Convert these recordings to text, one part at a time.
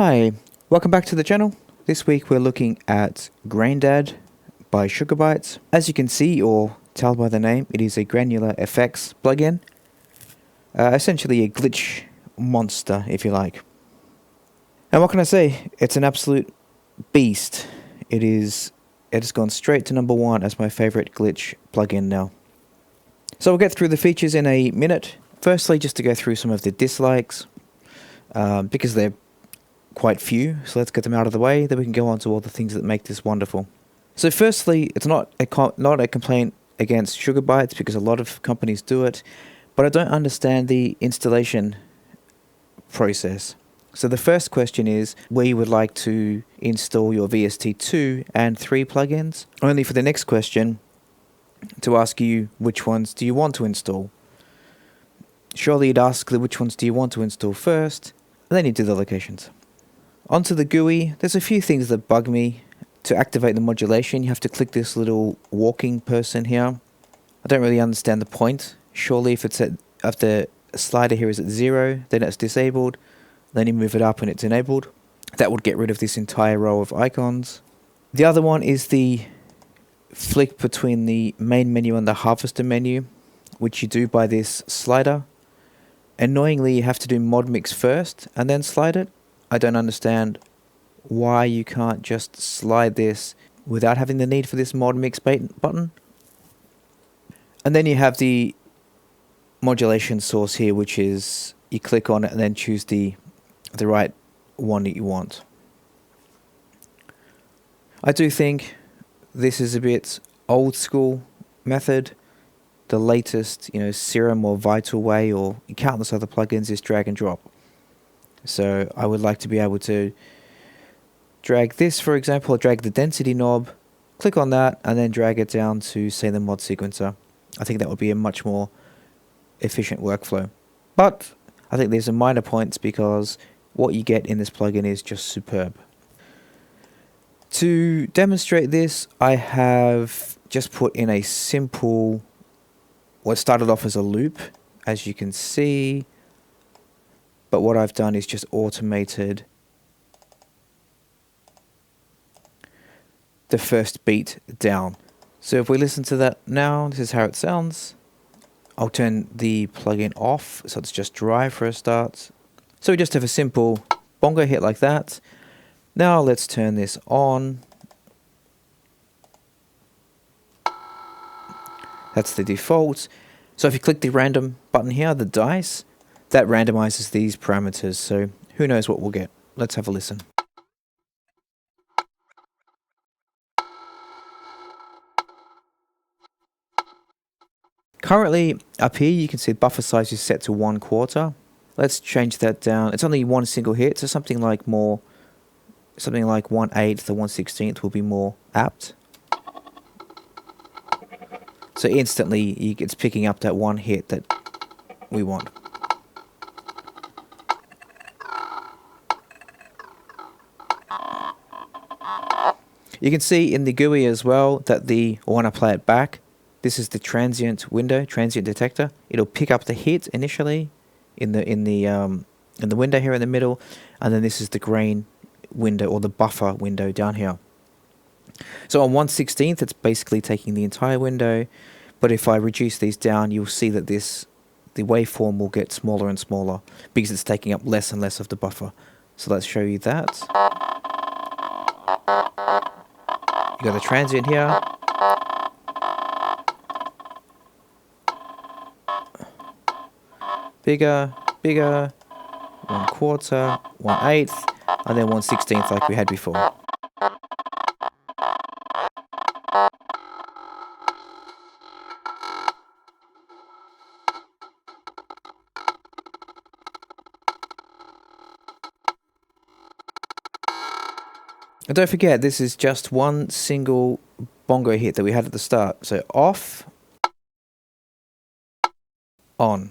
Hi, welcome back to the channel. This week we're looking at Graindad by Sugar Bytes. As you can see or tell by the name, it is a granular effects plugin. Essentially a glitch monster, if you like. And what can I say? It's an absolute beast. It has gone straight to number one as my favorite glitch plugin now. So we'll get through the features in a minute. Firstly, just to go through some of the dislikes, because they're quite few, so let's get them out of the way, then we can go on to all the things that make this wonderful. So firstly, it's not a complaint against Sugar Bytes, because a lot of companies do it, but I don't understand the installation process. So the first question is where you would like to install your VST2 and 3 plugins, only for the next question to ask you which ones do you want to install. Surely you'd ask the which ones do you want to install first, and then you do the locations. Onto the GUI, there's a few things that bug me. To activate the modulation, you have to click this little walking person here. I don't really understand the point. Surely if it's if the slider here is at 0, then it's disabled. Then you move it up and it's enabled. That would get rid of this entire row of icons. The other one is the flick between the main menu and the harvester menu, which you do by this slider. Annoyingly, you have to do mod mix first and then slide it. I don't understand why you can't just slide this without having the need for this mod mix button. And then you have the modulation source here, which is you click on it and then choose the right one that you want. I do think this is a bit old school method. The latest, Serum or Vital way or countless other plugins is drag and drop. So I would like to be able to drag this, for example, drag the density knob, click on that, and then drag it down to, say, the mod sequencer. I think that would be a much more efficient workflow. But I think there's some minor points because what you get in this plugin is just superb. To demonstrate this, I have just put in a simple, what started off as a loop, as you can see. But what I've done is just automated the first beat down. So if we listen to that now, this is how it sounds. I'll turn the plugin off, so it's just dry for a start. So we just have a simple bongo hit like that. Now let's turn this on. That's the default. So if you click the random button here, the dice, that randomizes these parameters, so who knows what we'll get. Let's have a listen. Currently, up here you can see the buffer size is set to 1/4. Let's change that down. It's only one single hit, so something like 1/8 or 1/16 will be more apt. So instantly it's picking up that one hit that we want. You can see in the GUI as well that when I play it back, this is the transient window, transient detector. It'll pick up the hit initially in the window here in the middle, and then this is the grain window or the buffer window down here. So on 1/16, it's basically taking the entire window, but if I reduce these down, you'll see that the waveform will get smaller and smaller because it's taking up less and less of the buffer. So let's show you that. You got the transient here. Bigger, bigger, 1/4, 1/8, and then 1/16 like we had before. And don't forget, this is just one single bongo hit that we had at the start. So off, on.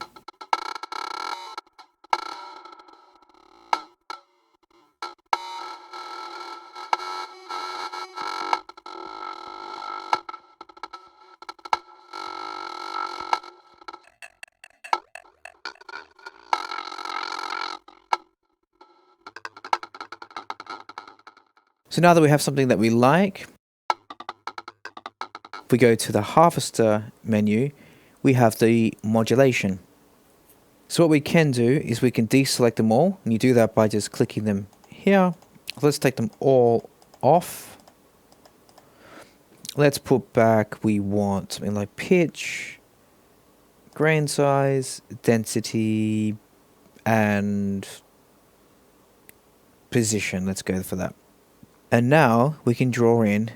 So now that we have something that we like, if we go to the harvester menu, we have the modulation. So what we can do is we can deselect them all, and you do that by just clicking them here. Let's take them all off. Let's put back, we want something like pitch, grain size, density, and position. Let's go for that. And now we can draw in.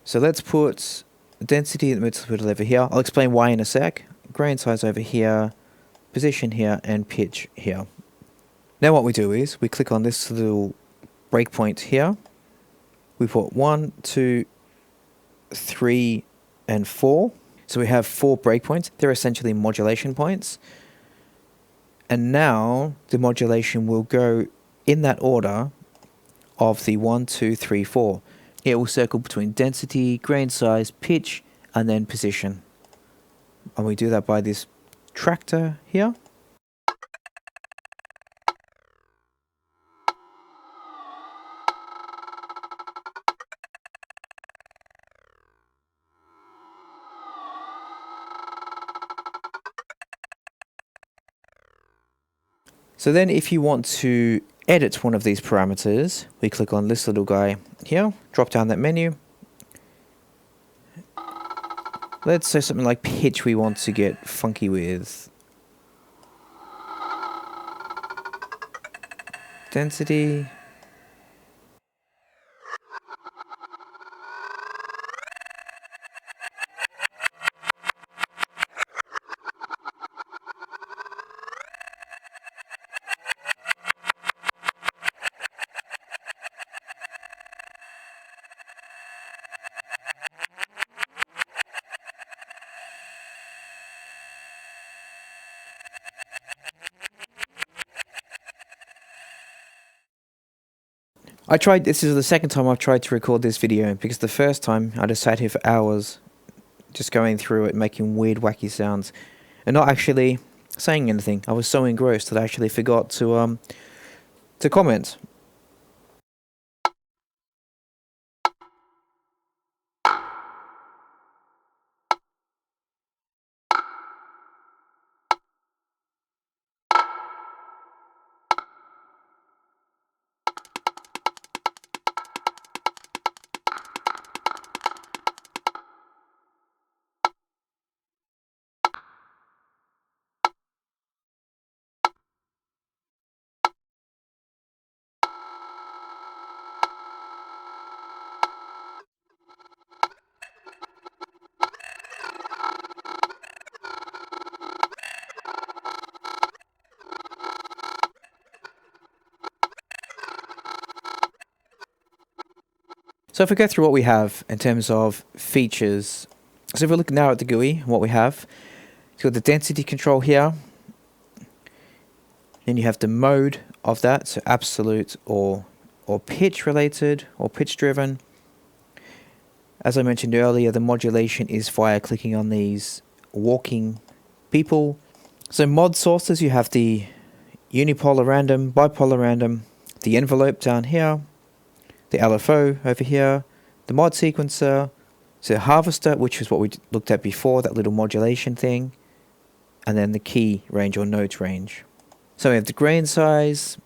So let's put density in the middle over here. I'll explain why in a sec. Grain size over here, position here, and pitch here. Now what we do is we click on this little breakpoint here. We put 1, 2, 3, and 4. So we have 4 breakpoints. They're essentially modulation points. And now the modulation will go in that order of the 1, 2, 3, 4. It will circle between density, grain size, pitch, and then position. And we do that by this tractor here. So then if you want to edit one of these parameters, we click on this little guy here, drop down that menu. Let's say something like pitch we want to get funky with. Density. This is the second time I've tried to record this video, because the first time I just sat here for hours just going through it, making weird wacky sounds and not actually saying anything. I was so engrossed that I actually forgot to comment. So if we go through what we have in terms of features, so if we look now at the GUI, what we have, you've got the density control here, then you have the mode of that, so absolute or pitch related or pitch driven. As I mentioned earlier, the modulation is via clicking on these walking people. So mod sources, you have the unipolar random, bipolar random, the envelope down here, the LFO over here, the mod sequencer, so harvester, which is what we looked at before, that little modulation thing, and then the key range or note range. So we have the grain size,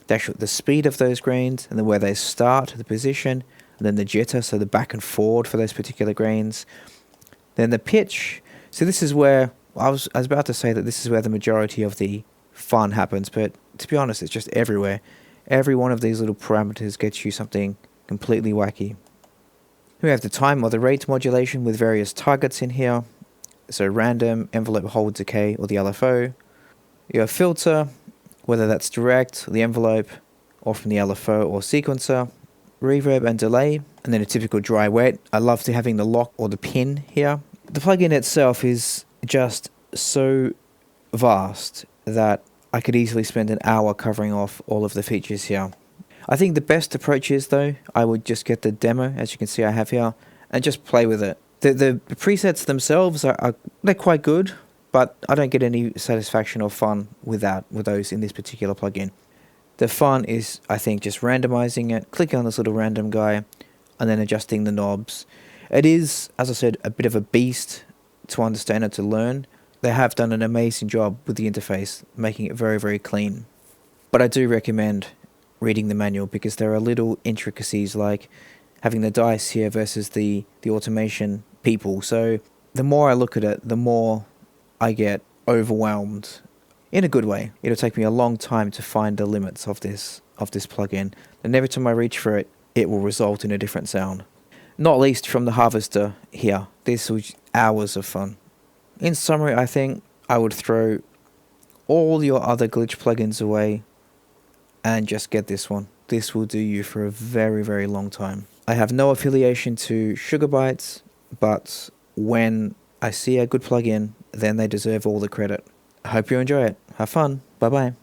the speed of those grains, and then where they start, the position, and then the jitter, so the back and forward for those particular grains. Then the pitch. So this is where I was about to say that this is where the majority of the fun happens, but to be honest, it's just everywhere. Every one of these little parameters gets you something completely wacky. We have the time or the rate modulation with various targets in here. So random, envelope, hold, decay, or the LFO. You have filter, whether that's direct, the envelope, or from the LFO or sequencer. Reverb and delay, and then a typical dry wet. I love having the lock or the pin here. The plugin itself is just so vast that I could easily spend an hour covering off all of the features here. I think the best approach is, though, I would just get the demo, as you can see I have here, and just play with it. The presets themselves they're quite good, but I don't get any satisfaction or fun with those in this particular plugin. The fun is, I think, just randomizing it, clicking on this little random guy, and then adjusting the knobs. It is, as I said, a bit of a beast to understand and to learn. They have done an amazing job with the interface, making it very, very clean. But I do recommend reading the manual because there are little intricacies like having the dice here versus the automation people. So the more I look at it, the more I get overwhelmed in a good way. It'll take me a long time to find the limits of this plugin, and every time I reach for it, it will result in a different sound. Not least from the harvester here. This was hours of fun. In summary, I think I would throw all your other glitch plugins away and just get this one. This will do you for a very, very long time. I have no affiliation to Sugar Bytes, but when I see a good plugin, then they deserve all the credit. I hope you enjoy it. Have fun. Bye bye.